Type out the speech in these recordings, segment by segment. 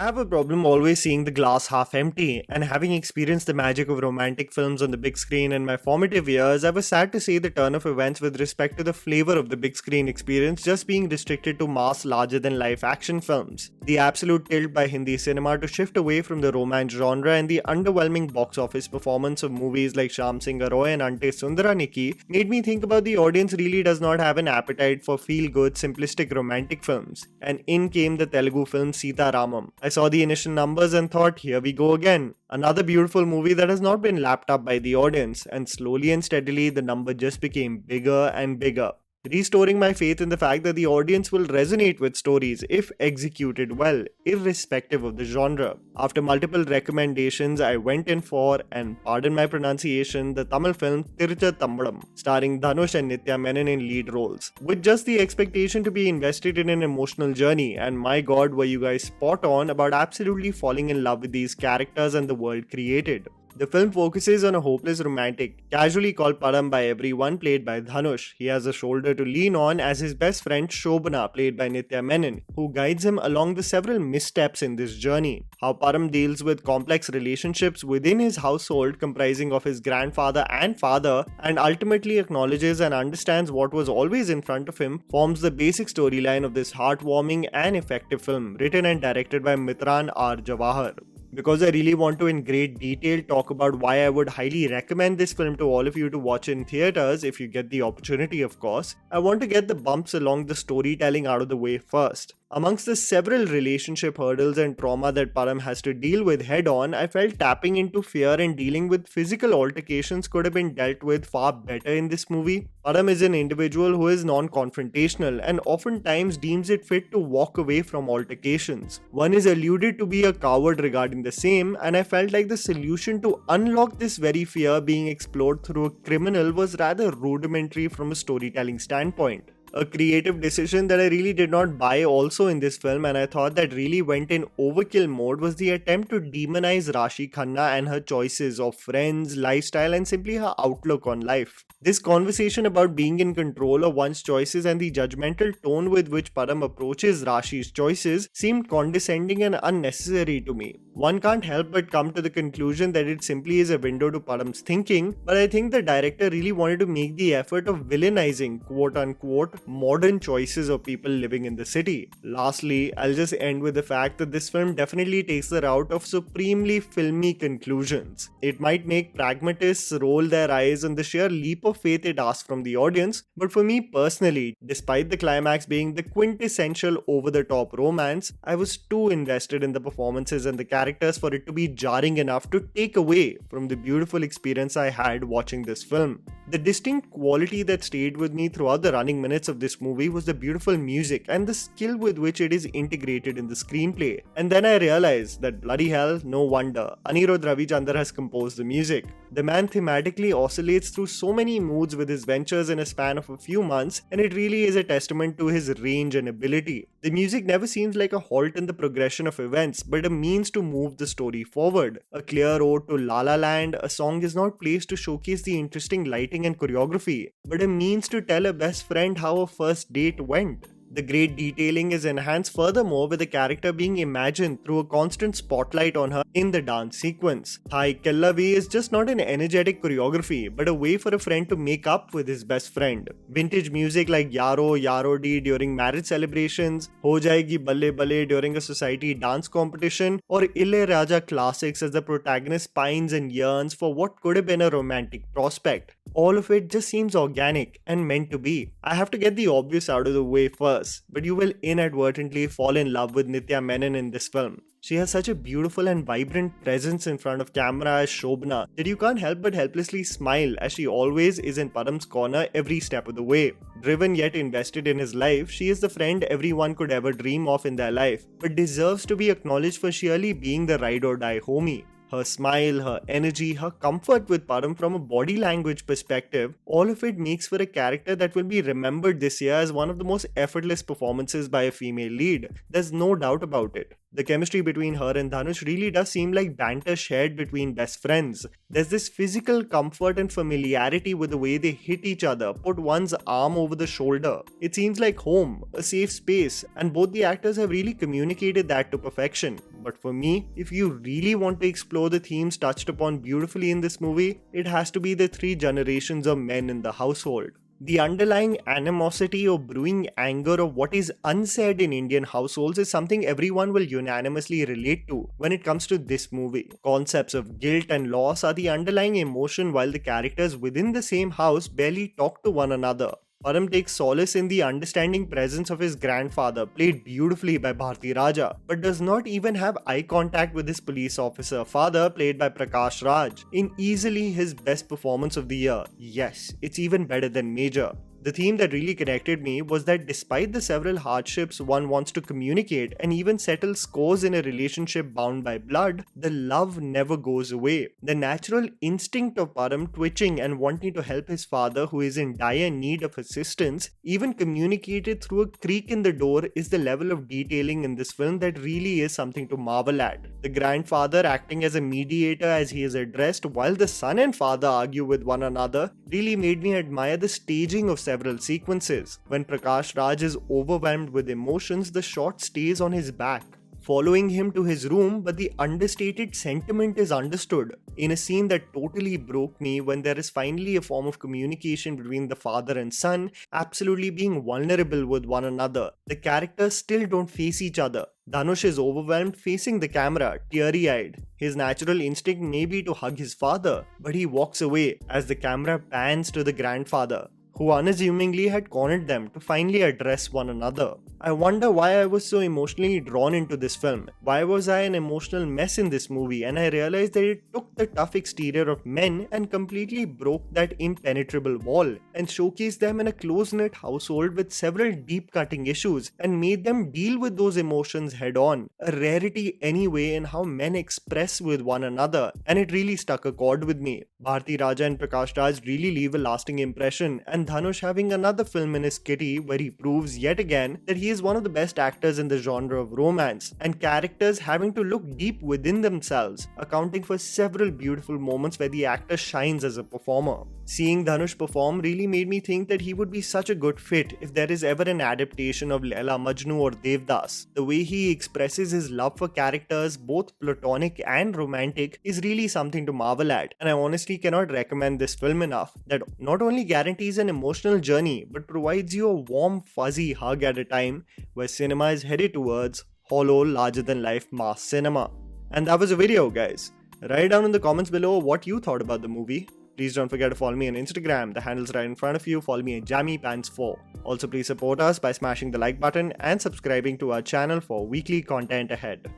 I have a problem always seeing the glass half empty, and having experienced the magic of romantic films on the big screen in my formative years, I was sad to see the turn of events with respect to the flavor of the big screen experience just being restricted to mass larger than life action films. The absolute tilt by Hindi cinema to shift away from the romance genre and the underwhelming box office performance of movies like Shyam Singh Roy and Ante Sundara Nikki made me think about the audience really does not have an appetite for feel-good, simplistic romantic films. And in came the Telugu film Sita Ramam. I saw the initial numbers and thought, here we go again. Another beautiful movie that has not been lapped up by the audience, and slowly and steadily the number just became bigger and bigger, restoring my faith in the fact that the audience will resonate with stories if executed well, irrespective of the genre. After multiple recommendations, I went in for, and pardon my pronunciation, the Tamil film Thiruchitrambalam, starring Dhanush and Nithya Menen in lead roles, with just the expectation to be invested in an emotional journey, and my god were you guys spot on about absolutely falling in love with these characters and the world created. The film focuses on a hopeless romantic, casually called Param by everyone, played by Dhanush. He has a shoulder to lean on as his best friend Shobana, played by Nithya Menon, who guides him along the several missteps in this journey. How Param deals with complex relationships within his household comprising of his grandfather and father, and ultimately acknowledges and understands what was always in front of him, forms the basic storyline of this heartwarming and effective film, written and directed by Mitran R. Jawahar. Because I really want to in great detail talk about why I would highly recommend this film to all of you to watch in theaters if you get the opportunity, of course, I want to get the bumps along the storytelling out of the way first. Amongst the several relationship hurdles and trauma that Param has to deal with head on, I felt tapping into fear and dealing with physical altercations could have been dealt with far better in this movie. Param is an individual who is non-confrontational and oftentimes deems it fit to walk away from altercations. One is alluded to be a coward regarding the same, and I felt like the solution to unlock this very fear being explored through a criminal was rather rudimentary from a storytelling standpoint. A creative decision that I really did not buy also in this film, and I thought that really went in overkill mode, was the attempt to demonize Rashi Khanna and her choices of friends, lifestyle, and simply her outlook on life. This conversation about being in control of one's choices and the judgmental tone with which Param approaches Rashi's choices seemed condescending and unnecessary to me. One can't help but come to the conclusion that it simply is a window to Param's thinking, but I think the director really wanted to make the effort of villainizing quote-unquote modern choices of people living in the city. Lastly, I'll just end with the fact that this film definitely takes the route of supremely filmy conclusions. It might make pragmatists roll their eyes on the sheer leap of faith it asks from the audience, but for me personally, despite the climax being the quintessential over-the-top romance, I was too invested in the performances and the characters for it to be jarring enough to take away from the beautiful experience I had watching this film. The distinct quality that stayed with me throughout the running minutes of this movie was the beautiful music and the skill with which it is integrated in the screenplay. And then I realized that bloody hell, no wonder, Anirudh Ravichandar has composed the music. The man thematically oscillates through so many moods with his ventures in a span of a few months, and it really is a testament to his range and ability. The music never seems like a halt in the progression of events, but a means to move the story forward. A clear ode to La La Land, a song is not placed to showcase the interesting lighting and choreography, but a means to tell a best friend how a first date went. The great detailing is enhanced furthermore with the character being imagined through a constant spotlight on her in the dance sequence. Thai Kellavi is just not an energetic choreography, but a way for a friend to make up with his best friend. Vintage music like Yaro Yaro Di during marriage celebrations, Ho Jayegi Balle Balle during a society dance competition, or Ille Raja classics as the protagonist pines and yearns for what could have been a romantic prospect. All of it just seems organic and meant to be. I have to get the obvious out of the way first, but you will inadvertently fall in love with Nithya Menon in this film. She has such a beautiful and vibrant presence in front of camera as Shobana that you can't help but helplessly smile, as she always is in Param's corner every step of the way. Driven yet invested in his life, she is the friend everyone could ever dream of in their life, but deserves to be acknowledged for sheerly being the ride or die homie. Her smile, her energy, her comfort with Param from a body language perspective, all of it makes for a character that will be remembered this year as one of the most effortless performances by a female lead. There's no doubt about it. The chemistry between her and Dhanush really does seem like banter shared between best friends. There's this physical comfort and familiarity with the way they hit each other, put one's arm over the shoulder. It seems like home, a safe space, and both the actors have really communicated that to perfection. But for me, if you really want to explore the themes touched upon beautifully in this movie, it has to be the three generations of men in the household. The underlying animosity or brewing anger of what is unsaid in Indian households is something everyone will unanimously relate to when it comes to this movie. Concepts of guilt and loss are the underlying emotion while the characters within the same house barely talk to one another. Param takes solace in the understanding presence of his grandfather, played beautifully by Bharti Raja, but does not even have eye contact with his police officer father, played by Prakash Raj, in easily his best performance of the year. Yes, it's even better than Major. The theme that really connected me was that despite the several hardships one wants to communicate and even settle scores in a relationship bound by blood, the love never goes away. The natural instinct of Param twitching and wanting to help his father who is in dire need of assistance, even communicated through a creak in the door, is the level of detailing in this film that really is something to marvel at. The grandfather acting as a mediator as he is addressed while the son and father argue with one another really made me admire the staging of several sequences. When Prakash Raj is overwhelmed with emotions, the shot stays on his back, following him to his room, but the understated sentiment is understood. In a scene that totally broke me, when there is finally a form of communication between the father and son, absolutely being vulnerable with one another, the characters still don't face each other. Dhanush is overwhelmed facing the camera, teary-eyed. His natural instinct may be to hug his father, but he walks away as the camera pans to the grandfather, who unassumingly had cornered them to finally address one another. I wonder why I was so emotionally drawn into this film. Why was I an emotional mess in this movie? And I realized that it took the tough exterior of men and completely broke that impenetrable wall and showcased them in a close-knit household with several deep-cutting issues and made them deal with those emotions head-on. A rarity anyway in how men express with one another, and it really struck a chord with me. Bharti Raja and Prakash Raj really leave a lasting impression, and Dhanush having another film in his kitty where he proves yet again that he is one of the best actors in the genre of romance, and characters having to look deep within themselves, accounting for several beautiful moments where the actor shines as a performer. Seeing Dhanush perform really made me think that he would be such a good fit if there is ever an adaptation of Laila Majnu or Devdas. The way he expresses his love for characters, both platonic and romantic, is really something to marvel at, and I honestly cannot recommend this film enough. That not only guarantees an emotional journey, but provides you a warm, fuzzy hug at a time where cinema is headed towards hollow, larger-than-life mass cinema. And that was a video, guys. Write down in the comments below what you thought about the movie. Please don't forget to follow me on Instagram, the handle's right in front of you. Follow me at JammyPants4. Also, please support us by smashing the like button and subscribing to our channel for weekly content ahead.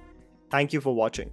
Thank you for watching.